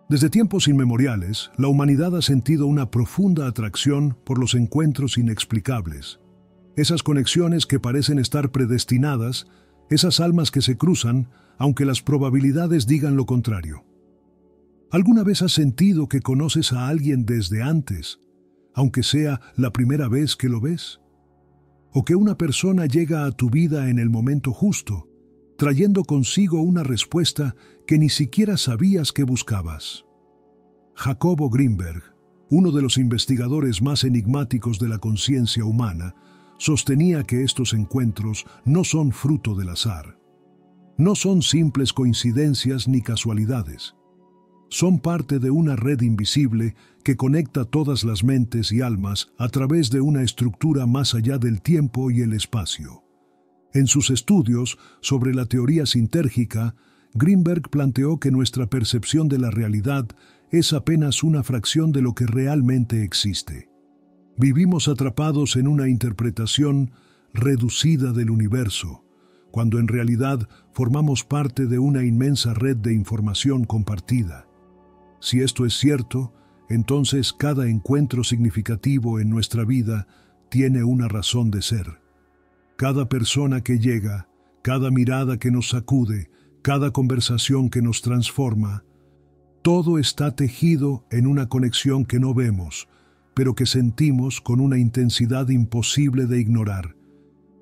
Desde tiempos inmemoriales, la humanidad ha sentido una profunda atracción por los encuentros inexplicables. Esas conexiones que parecen estar predestinadas, esas almas que se cruzan, aunque las probabilidades digan lo contrario. ¿Alguna vez has sentido que conoces a alguien desde antes, aunque sea la primera vez que lo ves? ¿O que una persona llega a tu vida en el momento justo, trayendo consigo una respuesta que ni siquiera sabías que buscabas? Jacobo Greenberg, uno de los investigadores más enigmáticos de la conciencia humana, sostenía que estos encuentros no son fruto del azar. No son simples coincidencias ni casualidades. Son parte de una red invisible que conecta todas las mentes y almas a través de una estructura más allá del tiempo y el espacio. En sus estudios sobre la teoría sintérgica, Greenberg planteó que nuestra percepción de la realidad es apenas una fracción de lo que realmente existe. Vivimos atrapados en una interpretación reducida del universo, cuando en realidad formamos parte de una inmensa red de información compartida. Si esto es cierto, entonces cada encuentro significativo en nuestra vida tiene una razón de ser. Cada persona que llega, cada mirada que nos sacude, cada conversación que nos transforma, todo está tejido en una conexión que no vemos, pero que sentimos con una intensidad imposible de ignorar.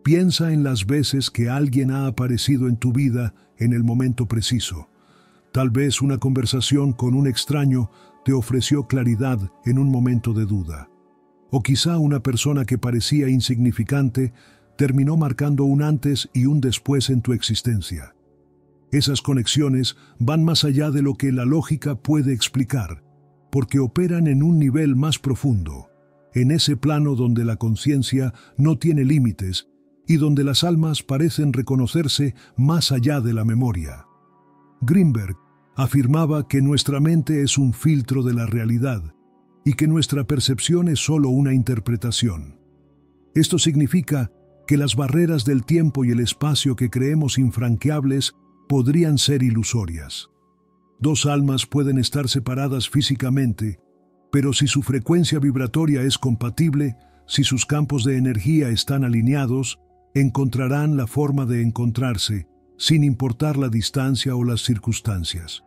Piensa en las veces que alguien ha aparecido en tu vida en el momento preciso. Tal vez una conversación con un extraño te ofreció claridad en un momento de duda. O quizá una persona que parecía insignificante terminó marcando un antes y un después en tu existencia. Esas conexiones van más allá de lo que la lógica puede explicar, porque operan en un nivel más profundo, en ese plano donde la conciencia no tiene límites y donde las almas parecen reconocerse más allá de la memoria. Greenberg afirmaba que nuestra mente es un filtro de la realidad y que nuestra percepción es solo una interpretación. Esto significa que las barreras del tiempo y el espacio que creemos infranqueables podrían ser ilusorias. Dos almas pueden estar separadas físicamente, pero si su frecuencia vibratoria es compatible, si sus campos de energía están alineados, encontrarán la forma de encontrarse, sin importar la distancia o las circunstancias.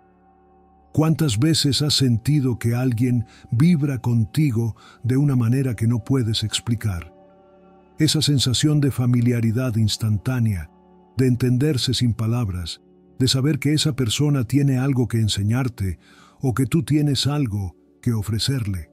¿Cuántas veces has sentido que alguien vibra contigo de una manera que no puedes explicar? Esa sensación de familiaridad instantánea, de entenderse sin palabras, de saber que esa persona tiene algo que enseñarte o que tú tienes algo que ofrecerle.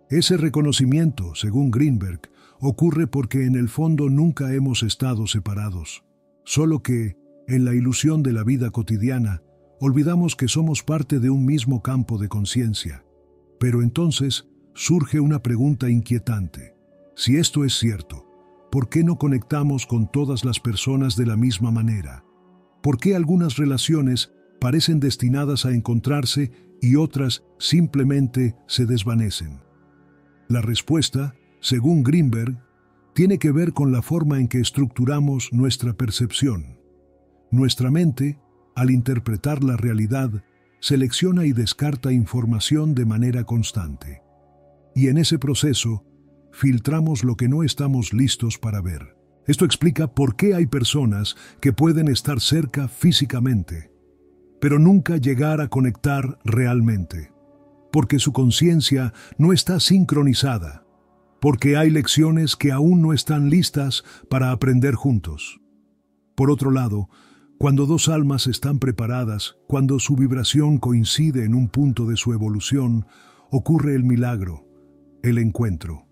Ese reconocimiento, según Greenberg, ocurre porque en el fondo nunca hemos estado separados, solo que, en la ilusión de la vida cotidiana, olvidamos que somos parte de un mismo campo de conciencia. Pero entonces surge una pregunta inquietante. Si esto es cierto, ¿por qué no conectamos con todas las personas de la misma manera? ¿Por qué algunas relaciones parecen destinadas a encontrarse y otras simplemente se desvanecen? La respuesta, según Greenberg, tiene que ver con la forma en que estructuramos nuestra percepción. Nuestra mente, al interpretar la realidad, selecciona y descarta información de manera constante. Y en ese proceso, filtramos lo que no estamos listos para ver. Esto explica por qué hay personas que pueden estar cerca físicamente, pero nunca llegar a conectar realmente, porque su conciencia no está sincronizada, porque hay lecciones que aún no están listas para aprender juntos. Por otro lado, cuando dos almas están preparadas, cuando su vibración coincide en un punto de su evolución, ocurre el milagro, el encuentro.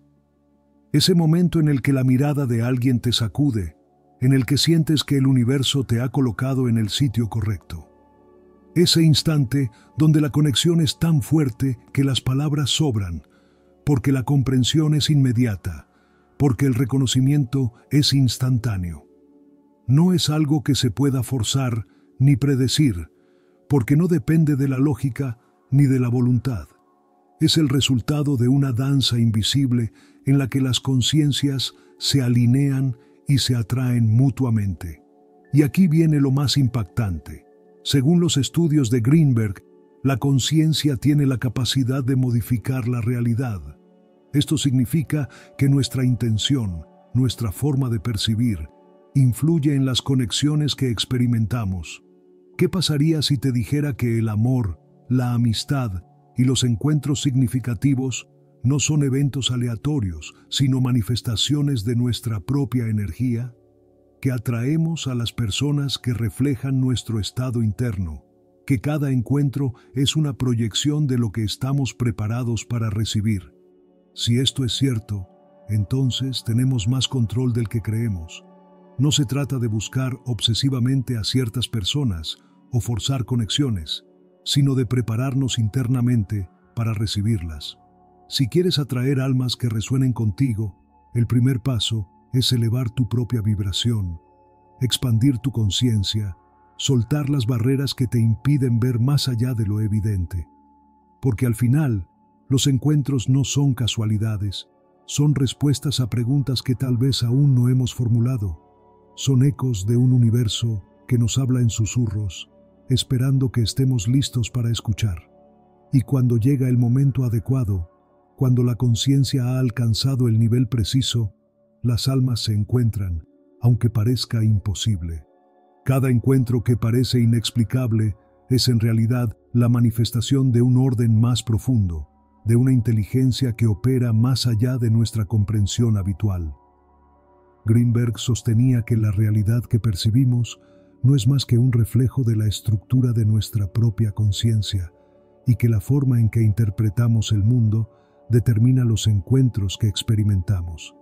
Ese momento en el que la mirada de alguien te sacude, en el que sientes que el universo te ha colocado en el sitio correcto. Ese instante donde la conexión es tan fuerte que las palabras sobran, porque la comprensión es inmediata, porque el reconocimiento es instantáneo. No es algo que se pueda forzar ni predecir, porque no depende de la lógica ni de la voluntad. Es el resultado de una danza invisible en la que las conciencias se alinean y se atraen mutuamente. Y aquí viene lo más impactante. Según los estudios de Greenberg, La conciencia tiene la capacidad de modificar la realidad. Esto significa que nuestra intención, nuestra forma de percibir, influye en las conexiones que experimentamos. ¿Qué pasaría si te dijera que el amor, la amistad y los encuentros significativos no son eventos aleatorios, sino manifestaciones de nuestra propia energía? Que atraemos a las personas que reflejan nuestro estado interno, que cada encuentro es una proyección de lo que estamos preparados para recibir. Si esto es cierto, entonces tenemos más control del que creemos. No se trata de buscar obsesivamente a ciertas personas o forzar conexiones, sino de prepararnos internamente para recibirlas. Si quieres atraer almas que resuenen contigo, el primer paso es elevar tu propia vibración, expandir tu conciencia, soltar las barreras que te impiden ver más allá de lo evidente. Porque al final, los encuentros no son casualidades, son respuestas a preguntas que tal vez aún no hemos formulado. Son ecos de un universo que nos habla en susurros, esperando que estemos listos para escuchar. Y cuando llega el momento adecuado, cuando la conciencia ha alcanzado el nivel preciso, las almas se encuentran, aunque parezca imposible. Cada encuentro que parece inexplicable es en realidad la manifestación de un orden más profundo, de una inteligencia que opera más allá de nuestra comprensión habitual. Greenberg sostenía que la realidad que percibimos no es más que un reflejo de la estructura de nuestra propia conciencia y que la forma en que interpretamos el mundo determina los encuentros que experimentamos.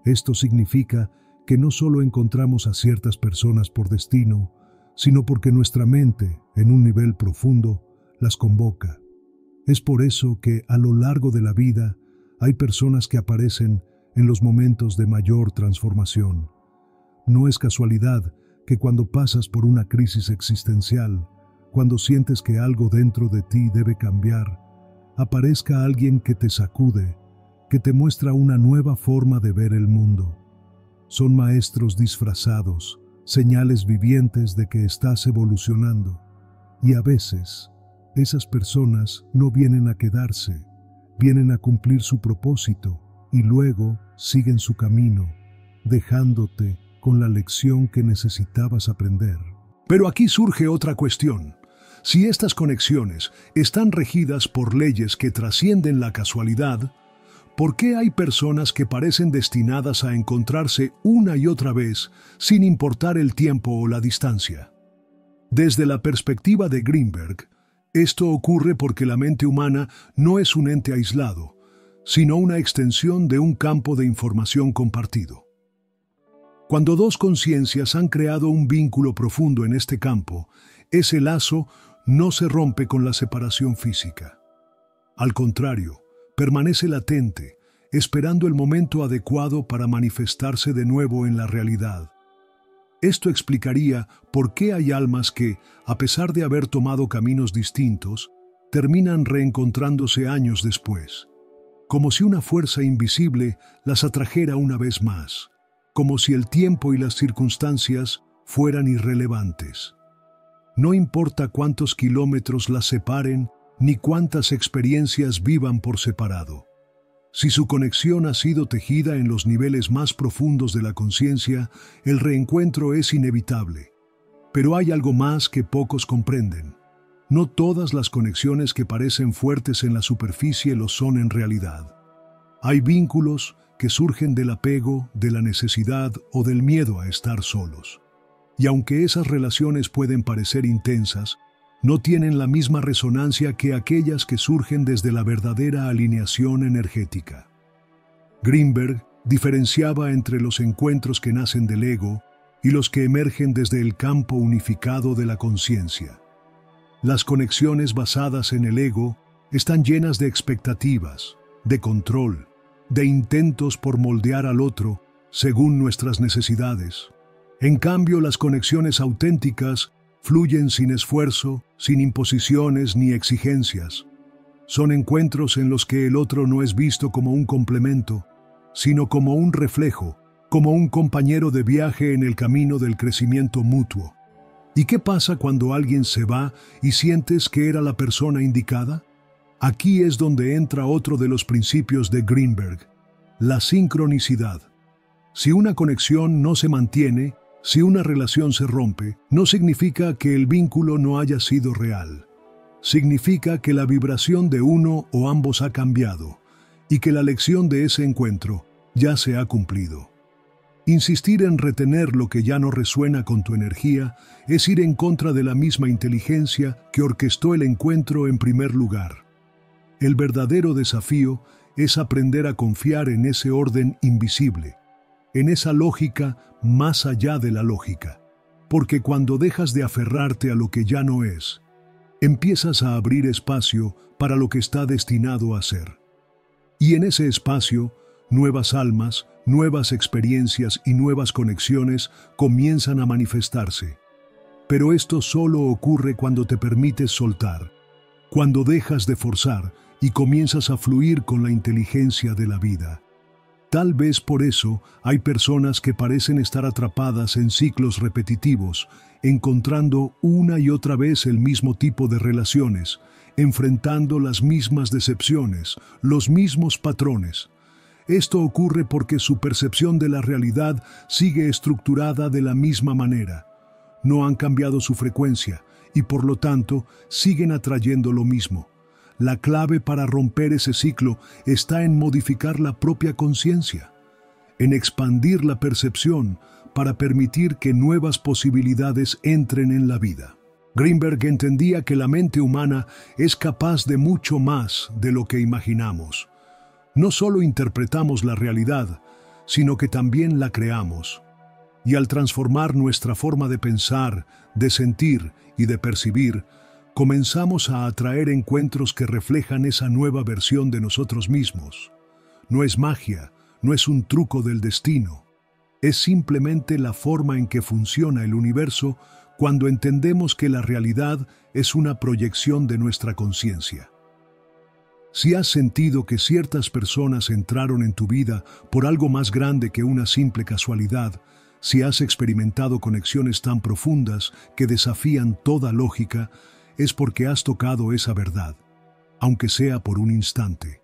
Esto significa que no solo encontramos a ciertas personas por destino, sino porque nuestra mente, en un nivel profundo, las convoca. Es por eso que, a lo largo de la vida, hay personas que aparecen en los momentos de mayor transformación. No es casualidad que cuando pasas por una crisis existencial, cuando sientes que algo dentro de ti debe cambiar, aparezca alguien que te sacude, que te muestra una nueva forma de ver el mundo. Son maestros disfrazados, señales vivientes de que estás evolucionando. Y a veces, esas personas no vienen a quedarse, vienen a cumplir su propósito y luego siguen su camino, dejándote con la lección que necesitabas aprender. Pero aquí surge otra cuestión. Si estas conexiones están regidas por leyes que trascienden la casualidad, ¿por qué hay personas que parecen destinadas a encontrarse una y otra vez sin importar el tiempo o la distancia? Desde la perspectiva de Greenberg, esto ocurre porque la mente humana no es un ente aislado, sino una extensión de un campo de información compartido. Cuando dos conciencias han creado un vínculo profundo en este campo, ese lazo no se rompe con la separación física. Al contrario, permanece latente, esperando el momento adecuado para manifestarse de nuevo en la realidad. Esto explicaría por qué hay almas que, a pesar de haber tomado caminos distintos, terminan reencontrándose años después, como si una fuerza invisible las atrajera una vez más, como si el tiempo y las circunstancias fueran irrelevantes. No importa cuántos kilómetros las separen, ni cuántas experiencias vivan por separado. Si su conexión ha sido tejida en los niveles más profundos de la conciencia, el reencuentro es inevitable. Pero hay algo más que pocos comprenden. No todas las conexiones que parecen fuertes en la superficie lo son en realidad. Hay vínculos que surgen del apego, de la necesidad o del miedo a estar solos. Y aunque esas relaciones pueden parecer intensas, no tienen la misma resonancia que aquellas que surgen desde la verdadera alineación energética. Greenberg diferenciaba entre los encuentros que nacen del ego y los que emergen desde el campo unificado de la conciencia. Las conexiones basadas en el ego están llenas de expectativas, de control, de intentos por moldear al otro según nuestras necesidades. En cambio, las conexiones auténticas fluyen sin esfuerzo, sin imposiciones ni exigencias. Son encuentros en los que el otro no es visto como un complemento, sino como un reflejo, como un compañero de viaje en el camino del crecimiento mutuo. ¿Y qué pasa cuando alguien se va y sientes que era la persona indicada? Aquí es donde entra otro de los principios de Greenberg, la sincronicidad. Si una conexión no se mantiene, si una relación se rompe, no significa que el vínculo no haya sido real. Significa que la vibración de uno o ambos ha cambiado y que la lección de ese encuentro ya se ha cumplido. Insistir en retener lo que ya no resuena con tu energía es ir en contra de la misma inteligencia que orquestó el encuentro en primer lugar. El verdadero desafío es aprender a confiar en ese orden invisible, en esa lógica más allá de la lógica. Porque cuando dejas de aferrarte a lo que ya no es, empiezas a abrir espacio para lo que está destinado a ser. Y en ese espacio, nuevas almas, nuevas experiencias y nuevas conexiones comienzan a manifestarse. Pero esto solo ocurre cuando te permites soltar, cuando dejas de forzar y comienzas a fluir con la inteligencia de la vida. Tal vez por eso hay personas que parecen estar atrapadas en ciclos repetitivos, encontrando una y otra vez el mismo tipo de relaciones, enfrentando las mismas decepciones, los mismos patrones. Esto ocurre porque su percepción de la realidad sigue estructurada de la misma manera. No han cambiado su frecuencia y por lo tanto siguen atrayendo lo mismo. La clave para romper ese ciclo está en modificar la propia conciencia, en expandir la percepción para permitir que nuevas posibilidades entren en la vida. Greenberg entendía que la mente humana es capaz de mucho más de lo que imaginamos. No solo interpretamos la realidad, sino que también la creamos. Y al transformar nuestra forma de pensar, de sentir y de percibir, comenzamos a atraer encuentros que reflejan esa nueva versión de nosotros mismos. No es magia, no es un truco del destino. Es simplemente la forma en que funciona el universo cuando entendemos que la realidad es una proyección de nuestra conciencia. Si has sentido que ciertas personas entraron en tu vida por algo más grande que una simple casualidad, si has experimentado conexiones tan profundas que desafían toda lógica, es porque has tocado esa verdad, aunque sea por un instante.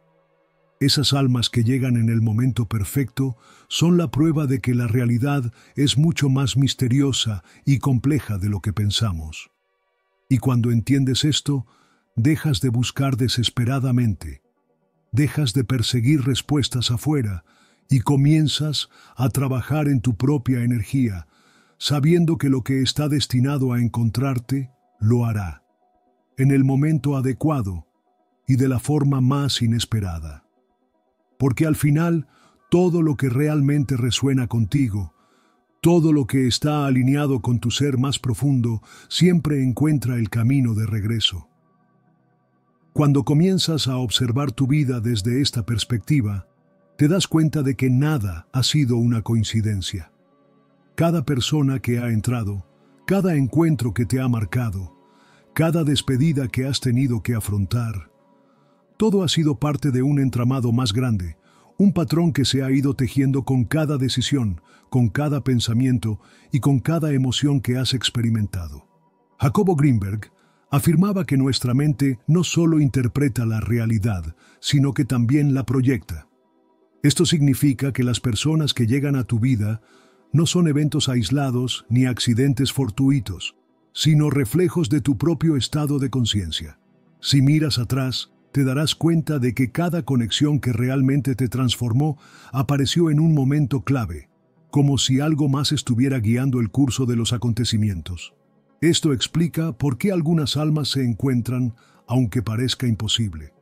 Esas almas que llegan en el momento perfecto son la prueba de que la realidad es mucho más misteriosa y compleja de lo que pensamos. Y cuando entiendes esto, dejas de buscar desesperadamente, dejas de perseguir respuestas afuera y comienzas a trabajar en tu propia energía, sabiendo que lo que está destinado a encontrarte, lo hará, en el momento adecuado y de la forma más inesperada. Porque al final, todo lo que realmente resuena contigo, todo lo que está alineado con tu ser más profundo, siempre encuentra el camino de regreso. Cuando comienzas a observar tu vida desde esta perspectiva, te das cuenta de que nada ha sido una coincidencia. Cada persona que ha entrado, cada encuentro que te ha marcado, cada despedida que has tenido que afrontar, todo ha sido parte de un entramado más grande, un patrón que se ha ido tejiendo con cada decisión, con cada pensamiento y con cada emoción que has experimentado. Jacobo Greenberg afirmaba que nuestra mente no solo interpreta la realidad, sino que también la proyecta. Esto significa que las personas que llegan a tu vida no son eventos aislados ni accidentes fortuitos, sino reflejos de tu propio estado de conciencia. Si miras atrás, te darás cuenta de que cada conexión que realmente te transformó apareció en un momento clave, como si algo más estuviera guiando el curso de los acontecimientos. Esto explica por qué algunas almas se encuentran, aunque parezca imposible.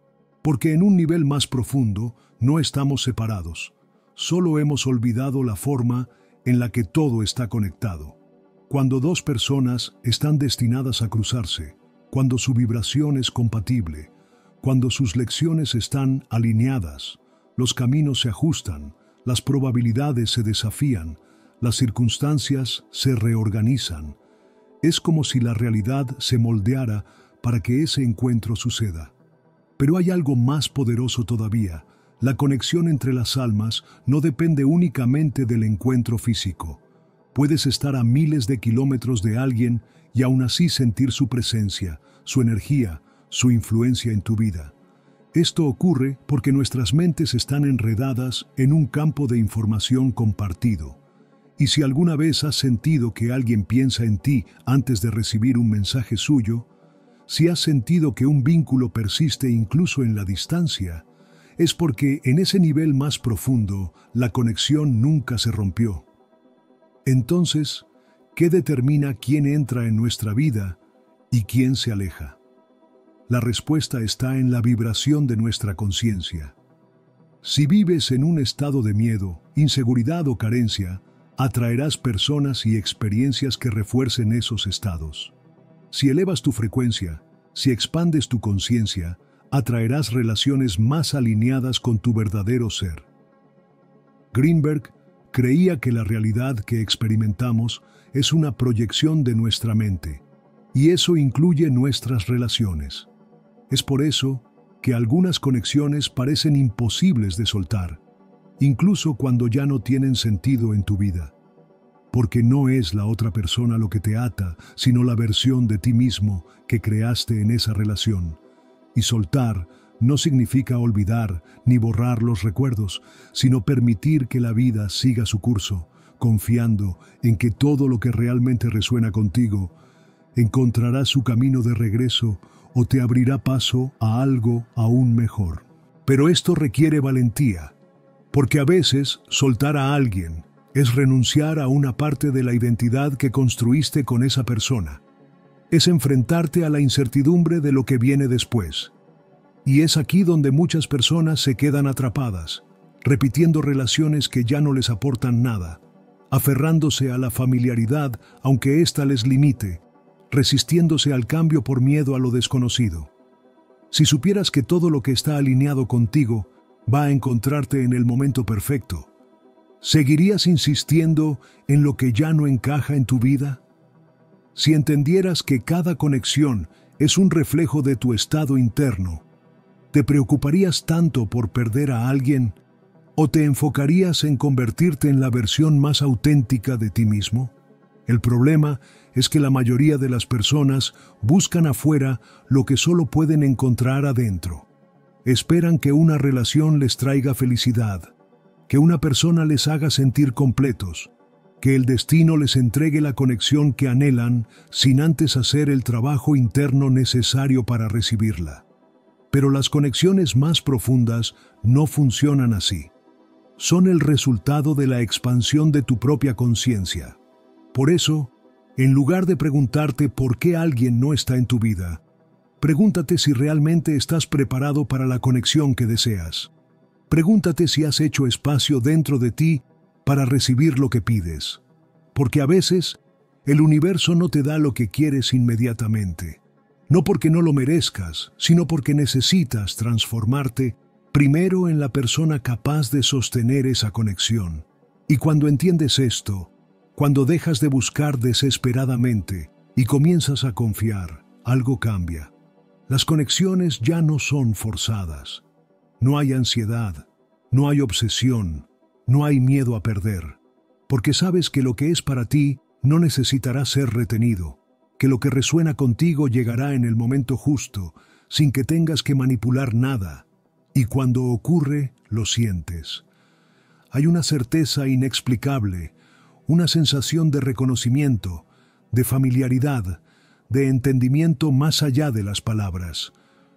Porque en un nivel más profundo no estamos separados, solo hemos olvidado la forma en la que todo está conectado. Cuando dos personas están destinadas a cruzarse, cuando su vibración es compatible, cuando sus lecciones están alineadas, los caminos se ajustan, las probabilidades se desafían, las circunstancias se reorganizan. Es como si la realidad se moldeara para que ese encuentro suceda. Pero hay algo más poderoso todavía. La conexión entre las almas no depende únicamente del encuentro físico. Puedes estar a miles de kilómetros de alguien y aún así sentir su presencia, su energía, su influencia en tu vida. Esto ocurre porque nuestras mentes están enredadas en un campo de información compartido. Y si alguna vez has sentido que alguien piensa en ti antes de recibir un mensaje suyo, si has sentido que un vínculo persiste incluso en la distancia, es porque en ese nivel más profundo la conexión nunca se rompió. Entonces, ¿qué determina quién entra en nuestra vida y quién se aleja? La respuesta está en la vibración de nuestra conciencia. Si vives en un estado de miedo, inseguridad o carencia, atraerás personas y experiencias que refuercen esos estados. Si elevas tu frecuencia, si expandes tu conciencia, atraerás relaciones más alineadas con tu verdadero ser. Greenberg creía que la realidad que experimentamos es una proyección de nuestra mente, y eso incluye nuestras relaciones. Es por eso que algunas conexiones parecen imposibles de soltar, incluso cuando ya no tienen sentido en tu vida. Porque no es la otra persona lo que te ata, sino la versión de ti mismo que creaste en esa relación. Y soltar no significa olvidar ni borrar los recuerdos, sino permitir que la vida siga su curso, confiando en que todo lo que realmente resuena contigo encontrará su camino de regreso o te abrirá paso a algo aún mejor. Pero esto requiere valentía, porque a veces soltar a alguien es renunciar a una parte de la identidad que construiste con esa persona. Es enfrentarte a la incertidumbre de lo que viene después. Y es aquí donde muchas personas se quedan atrapadas, repitiendo relaciones que ya no les aportan nada, aferrándose a la familiaridad aunque ésta les limite, resistiéndose al cambio por miedo a lo desconocido. Si supieras que todo lo que está alineado contigo va a encontrarte en el momento perfecto, ¿seguirías insistiendo en lo que ya no encaja en tu vida? Si entendieras que cada conexión es un reflejo de tu estado interno, ¿te preocuparías tanto por perder a alguien o te enfocarías en convertirte en la versión más auténtica de ti mismo? El problema es que la mayoría de las personas buscan afuera lo que solo pueden encontrar adentro. Esperan que una relación les traiga felicidad, que una persona les haga sentir completos, que el destino les entregue la conexión que anhelan sin antes hacer el trabajo interno necesario para recibirla. Pero las conexiones más profundas no funcionan así. Son el resultado de la expansión de tu propia conciencia. Por eso, en lugar de preguntarte por qué alguien no está en tu vida, pregúntate si realmente estás preparado para la conexión que deseas. Pregúntate si has hecho espacio dentro de ti para recibir lo que pides. Porque a veces, el universo no te da lo que quieres inmediatamente. No porque no lo merezcas, sino porque necesitas transformarte primero en la persona capaz de sostener esa conexión. Y cuando entiendes esto, cuando dejas de buscar desesperadamente y comienzas a confiar, algo cambia. Las conexiones ya no son forzadas. No hay ansiedad, no hay obsesión, no hay miedo a perder, porque sabes que lo que es para ti no necesitará ser retenido, que lo que resuena contigo llegará en el momento justo, sin que tengas que manipular nada, y cuando ocurre, lo sientes. Hay una certeza inexplicable, una sensación de reconocimiento, de familiaridad, de entendimiento más allá de las palabras.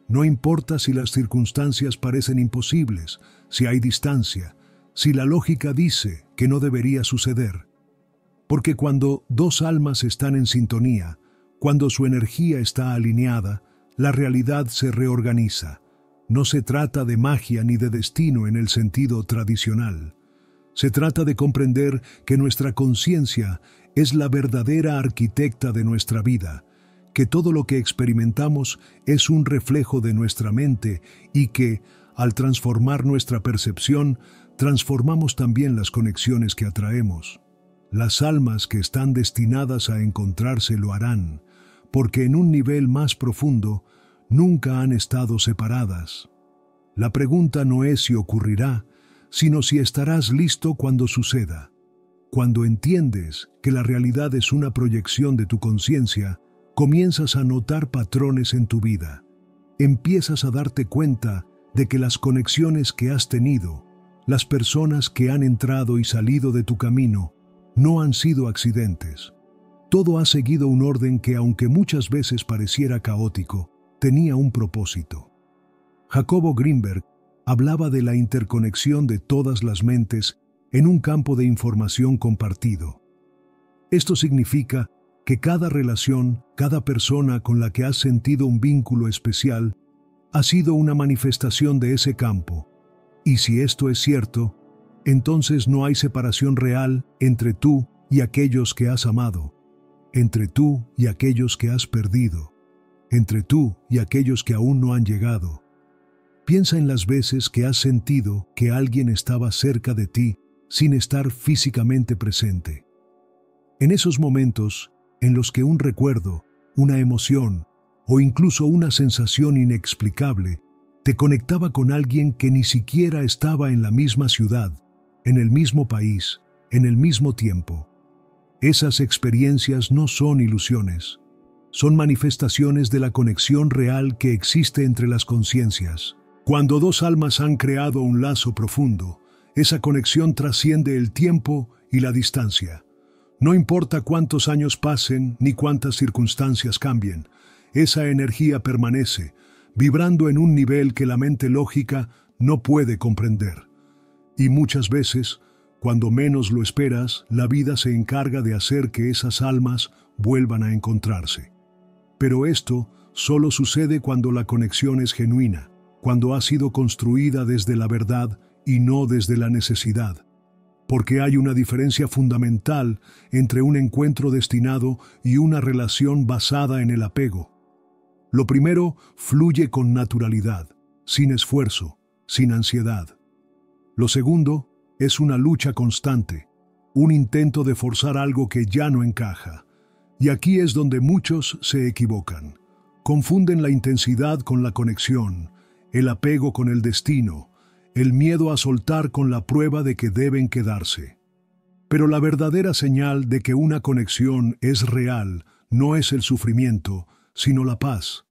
No importa si las circunstancias parecen imposibles, si hay distancia, si la lógica dice que no debería suceder. Porque cuando dos almas están en sintonía, cuando su energía está alineada, la realidad se reorganiza. No se trata de magia ni de destino en el sentido tradicional. Se trata de comprender que nuestra conciencia es la verdadera arquitecta de nuestra vida, que todo lo que experimentamos es un reflejo de nuestra mente y que, al transformar nuestra percepción, transformamos también las conexiones que atraemos. Las almas que están destinadas a encontrarse lo harán, porque en un nivel más profundo nunca han estado separadas. La pregunta no es si ocurrirá, sino si estarás listo cuando suceda. Cuando entiendes que la realidad es una proyección de tu conciencia, comienzas a notar patrones en tu vida. Empiezas a darte cuenta de que las conexiones que has tenido, las personas que han entrado y salido de tu camino, no han sido accidentes. Todo ha seguido un orden que, aunque muchas veces pareciera caótico, tenía un propósito. Jacobo Greenberg hablaba de la interconexión de todas las mentes en un campo de información compartido. Esto significa que cada relación, cada persona con la que has sentido un vínculo especial, ha sido una manifestación de ese campo. Y si esto es cierto, entonces no hay separación real entre tú y aquellos que has amado, entre tú y aquellos que has perdido, entre tú y aquellos que aún no han llegado. Piensa en las veces que has sentido que alguien estaba cerca de ti sin estar físicamente presente. En esos momentos en los que un recuerdo, una emoción o incluso una sensación inexplicable te conectaba con alguien que ni siquiera estaba en la misma ciudad, en el mismo país, en el mismo tiempo. Esas experiencias no son ilusiones, son manifestaciones de la conexión real que existe entre las conciencias. Cuando dos almas han creado un lazo profundo, esa conexión trasciende el tiempo y la distancia. No importa cuántos años pasen ni cuántas circunstancias cambien, esa energía permanece, vibrando en un nivel que la mente lógica no puede comprender. Y muchas veces, cuando menos lo esperas, la vida se encarga de hacer que esas almas vuelvan a encontrarse. Pero esto solo sucede cuando la conexión es genuina, cuando ha sido construida desde la verdad y no desde la necesidad. Porque hay una diferencia fundamental entre un encuentro destinado y una relación basada en el apego. Lo primero fluye con naturalidad, sin esfuerzo, sin ansiedad. Lo segundo es una lucha constante, un intento de forzar algo que ya no encaja. Y aquí es donde muchos se equivocan. Confunden la intensidad con la conexión, el apego con el destino, el miedo a soltar con la prueba de que deben quedarse. Pero la verdadera señal de que una conexión es real no es el sufrimiento, sino la paz.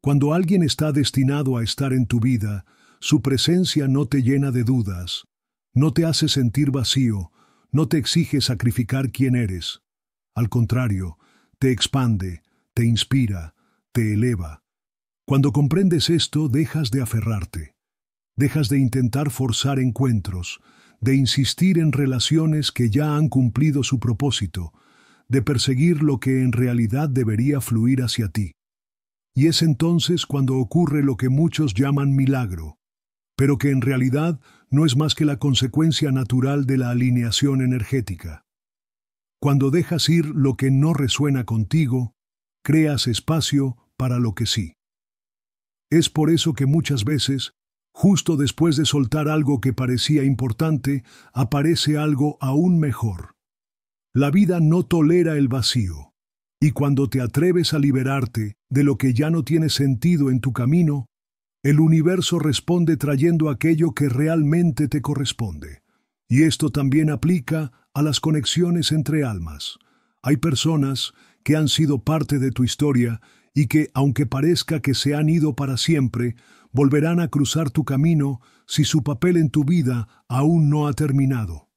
Cuando alguien está destinado a estar en tu vida, su presencia no te llena de dudas, no te hace sentir vacío, no te exige sacrificar quién eres. Al contrario, te expande, te inspira, te eleva. Cuando comprendes esto, dejas de aferrarte. Dejas de intentar forzar encuentros, de insistir en relaciones que ya han cumplido su propósito, de perseguir lo que en realidad debería fluir hacia ti. Y es entonces cuando ocurre lo que muchos llaman milagro, pero que en realidad no es más que la consecuencia natural de la alineación energética. Cuando dejas ir lo que no resuena contigo, creas espacio para lo que sí. Es por eso que muchas veces, justo después de soltar algo que parecía importante, aparece algo aún mejor. La vida no tolera el vacío, y cuando te atreves a liberarte de lo que ya no tiene sentido en tu camino, el universo responde trayendo aquello que realmente te corresponde. Y esto también aplica a las conexiones entre almas. Hay personas que han sido parte de tu historia y que, aunque parezca que se han ido para siempre, volverán a cruzar tu camino si su papel en tu vida aún no ha terminado.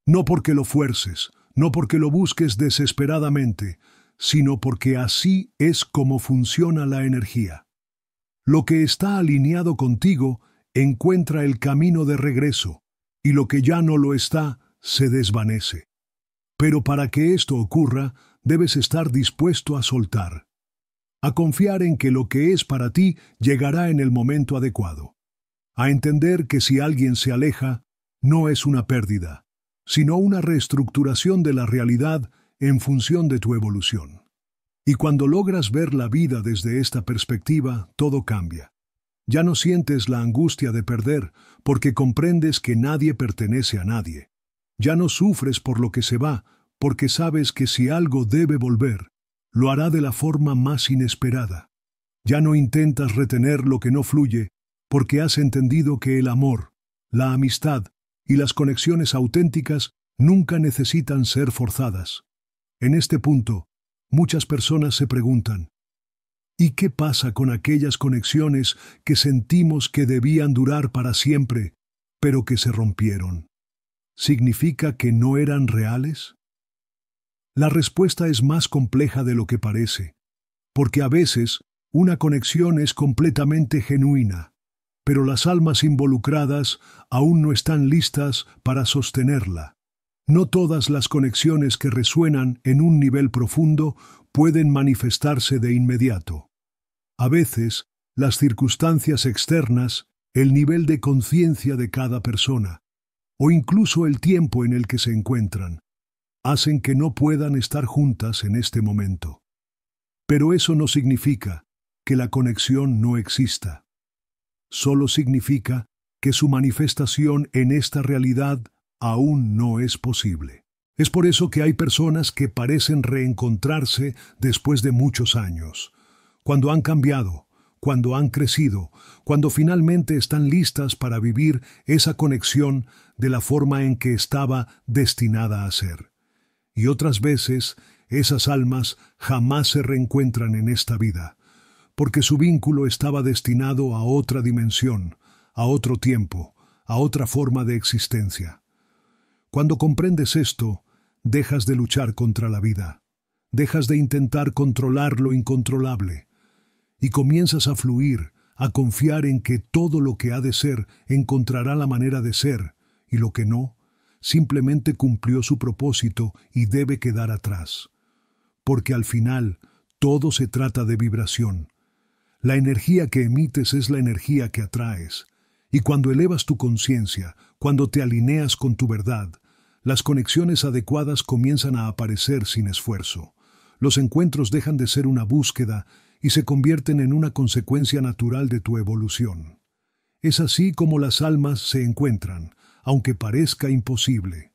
No porque lo fuerces, no porque lo busques desesperadamente, sino porque así es como funciona la energía. Lo que está alineado contigo encuentra el camino de regreso, y lo que ya no lo está se desvanece. Pero para que esto ocurra, debes estar dispuesto a soltar, a confiar en que lo que es para ti llegará en el momento adecuado, a entender que si alguien se aleja, no es una pérdida, sino una reestructuración de la realidad en función de tu evolución. Y cuando logras ver la vida desde esta perspectiva, todo cambia. Ya no sientes la angustia de perder, porque comprendes que nadie pertenece a nadie. Ya no sufres por lo que se va, porque sabes que si algo debe volver, lo hará de la forma más inesperada. Ya no intentas retener lo que no fluye, porque has entendido que el amor, la amistad y las conexiones auténticas Nunca necesitan ser forzadas. En este punto, muchas personas se preguntan, ¿y qué pasa con aquellas conexiones que sentimos que debían durar para siempre, pero que se rompieron? ¿Significa que no eran reales? La respuesta es más compleja de lo que parece, porque a veces una conexión es completamente genuina, pero las almas involucradas aún no están listas para sostenerla. No todas las conexiones que resuenan en un nivel profundo pueden manifestarse de inmediato. A veces, las circunstancias externas, el nivel de conciencia de cada persona, o incluso el tiempo en el que se encuentran, hacen que no puedan estar juntas en este momento. Pero eso no significa que la conexión no exista. Solo significa que su manifestación en esta realidad aún no es posible. Es por eso que hay personas que parecen reencontrarse después de muchos años, cuando han cambiado, cuando han crecido, cuando finalmente están listas para vivir esa conexión de la forma en que estaba destinada a ser. Y otras veces, esas almas jamás se reencuentran en esta vida, porque su vínculo estaba destinado a otra dimensión, a otro tiempo, a otra forma de existencia. Cuando comprendes esto, dejas de luchar contra la vida, dejas de intentar controlar lo incontrolable, y comienzas a fluir, a confiar en que todo lo que ha de ser encontrará la manera de ser, y lo que no, simplemente cumplió su propósito y debe quedar atrás. Porque al final, todo se trata de vibración. La energía que emites es la energía que atraes. Y cuando elevas tu conciencia, cuando te alineas con tu verdad, las conexiones adecuadas comienzan a aparecer sin esfuerzo. Los encuentros dejan de ser una búsqueda y se convierten en una consecuencia natural de tu evolución. Es así como las almas se encuentran, aunque parezca imposible.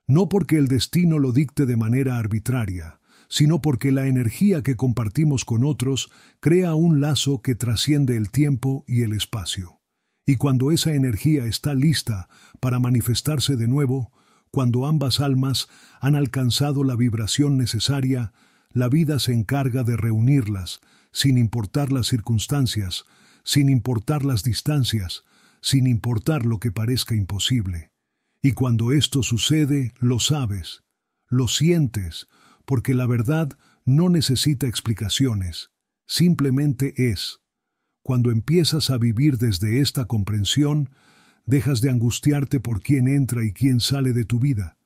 No porque el destino lo dicte de manera arbitraria, sino porque la energía que compartimos con otros crea un lazo que trasciende el tiempo y el espacio. Y cuando esa energía está lista para manifestarse de nuevo, cuando ambas almas han alcanzado la vibración necesaria, la vida se encarga de reunirlas, sin importar las circunstancias, sin importar las distancias, sin importar lo que parezca imposible. Y cuando esto sucede, lo sabes, lo sientes, porque la verdad no necesita explicaciones, simplemente es. Cuando empiezas a vivir desde esta comprensión, dejas de angustiarte por quién entra y quién sale de tu vida.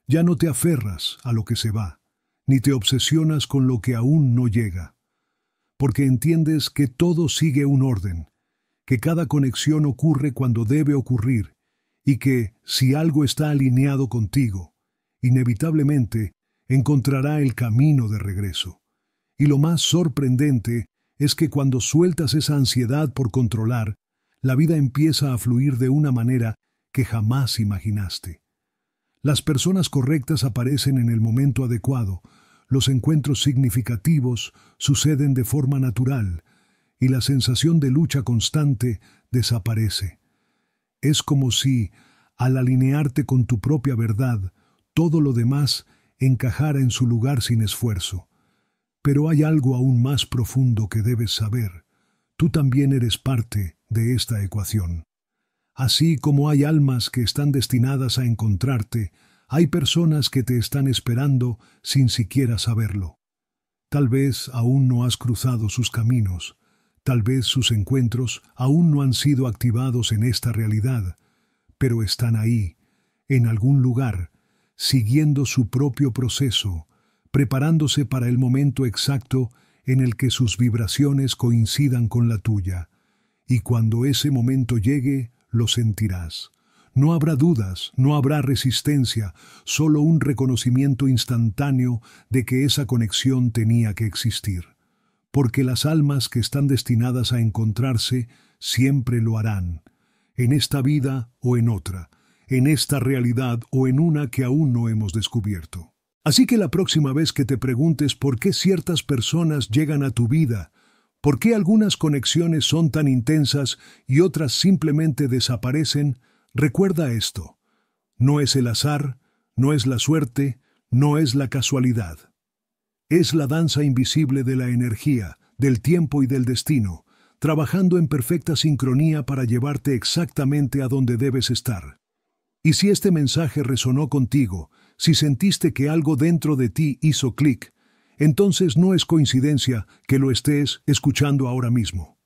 Ya no te aferras a lo que se va, ni te obsesionas con lo que aún no llega. Porque entiendes que todo sigue un orden, que cada conexión ocurre cuando debe ocurrir, y que, si algo está alineado contigo, inevitablemente encontrará el camino de regreso. Y lo más sorprendente es que cuando sueltas esa ansiedad por controlar, la vida empieza a fluir de una manera que jamás imaginaste. Las personas correctas aparecen en el momento adecuado, los encuentros significativos suceden de forma natural, y la sensación de lucha constante desaparece. Es como si, al alinearte con tu propia verdad, todo lo demás encajara en su lugar sin esfuerzo. Pero hay algo aún más profundo que debes saber. Tú también eres parte de esta ecuación. Así como hay almas que están destinadas a encontrarte, hay personas que te están esperando sin siquiera saberlo. Tal vez aún no has cruzado sus caminos, tal vez sus encuentros aún no han sido activados en esta realidad, pero están ahí, en algún lugar, siguiendo su propio proceso, preparándose para el momento exacto en el que sus vibraciones coincidan con la tuya. Y cuando ese momento llegue, lo sentirás. No habrá dudas, no habrá resistencia, solo un reconocimiento instantáneo de que esa conexión tenía que existir. Porque las almas que están destinadas a encontrarse siempre lo harán, en esta vida o en otra, en esta realidad o en una que aún no hemos descubierto. Así que la próxima vez que te preguntes por qué ciertas personas llegan a tu vida, por qué algunas conexiones son tan intensas y otras simplemente desaparecen, recuerda esto: no es el azar, no es la suerte, no es la casualidad. Es la danza invisible de la energía, del tiempo y del destino, trabajando en perfecta sincronía para llevarte exactamente a donde debes estar. Y si este mensaje resonó contigo, si sentiste que algo dentro de ti hizo clic, entonces no es coincidencia que lo estés escuchando ahora mismo.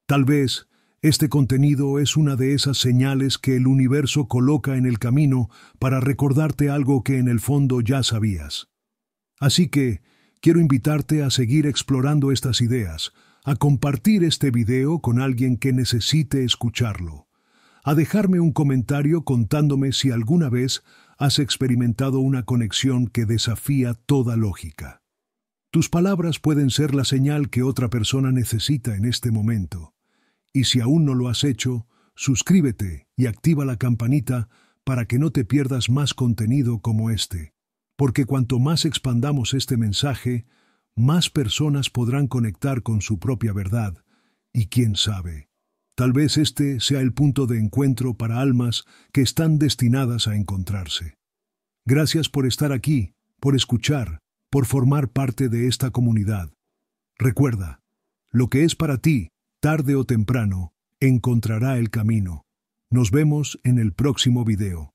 Tal vez este contenido es una de esas señales que el universo coloca en el camino para recordarte algo que en el fondo ya sabías. Así que quiero invitarte a seguir explorando estas ideas, a compartir este video con alguien que necesite escucharlo, a dejarme un comentario contándome si alguna vez has experimentado una conexión que desafía toda lógica. Tus palabras pueden ser la señal que otra persona necesita en este momento. Y si aún no lo has hecho, suscríbete y activa la campanita para que no te pierdas más contenido como este. Porque cuanto más expandamos este mensaje, más personas podrán conectar con su propia verdad. Y quién sabe, tal vez este sea el punto de encuentro para almas que están destinadas a encontrarse. Gracias por estar aquí, por escuchar, por formar parte de esta comunidad. Recuerda, lo que es para ti, tarde o temprano, encontrará el camino. Nos vemos en el próximo video.